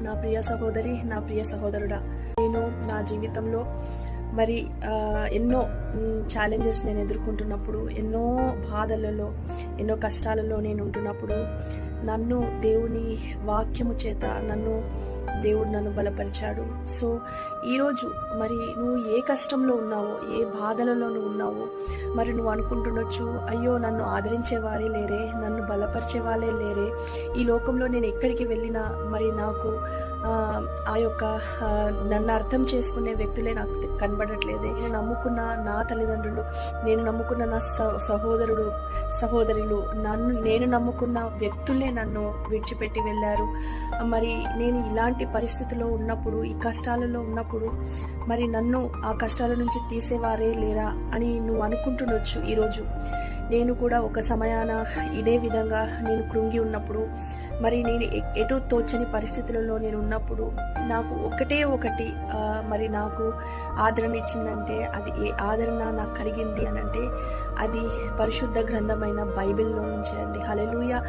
నా ప్రియ సహోదరి, నా ప్రియ సహోదరుడా, నేను నా జీవితంలో మరి ఎన్నో ఛాలెంజెస్ నేను ఎదుర్కొంటున్నప్పుడు, ఎన్నో బాధలలో, ఎన్నో కష్టాలలో నేను ఉంటున్నప్పుడు నన్ను దేవుని వాక్యము చేత దేవుడు నన్ను బలపరిచాడు. సో ఈరోజు మరి నువ్వు ఏ కష్టంలో ఉన్నావో, ఏ బాధలలో నువ్వు ఉన్నావో, మరి నువ్వు అనుకుంటుండొచ్చు, అయ్యో నన్ను ఆదరించేవారే లేరే, నన్ను బలపరిచే వాళ్ళే లేరే, ఈ లోకంలో నేను ఎక్కడికి వెళ్ళినా మరి నాకు ఆ యొక్క నన్ను అర్థం చేసుకునే వ్యక్తులే నాకు కనబడట్లేదే, నేను నమ్ముకున్న నా తల్లిదండ్రులు, నేను నమ్ముకున్న నా సహోదరులు, నేను నమ్ముకున్న వ్యక్తులే నన్ను విడిచిపెట్టి వెళ్ళారు. మరి నేను ఇలాంటి పరిస్థితిలో ఉన్నప్పుడు, ఈ కష్టాలలో ఉన్నప్పుడు మరి నన్ను ఆ కష్టాల నుంచి తీసేవారే లేరా అని నువ్వు అనుకుంటుండొచ్చు. ఈరోజు నేను కూడా ఒక సమయాన ఇదే విధంగా నేను కృంగి ఉన్నప్పుడు, మరి నేను ఎటు తోచని పరిస్థితులలో నేను ఉన్నప్పుడు నాకు ఒకటి మరి నాకు ఆదరణ ఇచ్చిందంటే, అది ఏ ఆదరణ నాకు కలిగింది అని అంటే అది పరిశుద్ధ గ్రంథమైన బైబిల్లో నుంచే అండి. హల్లెలూయా.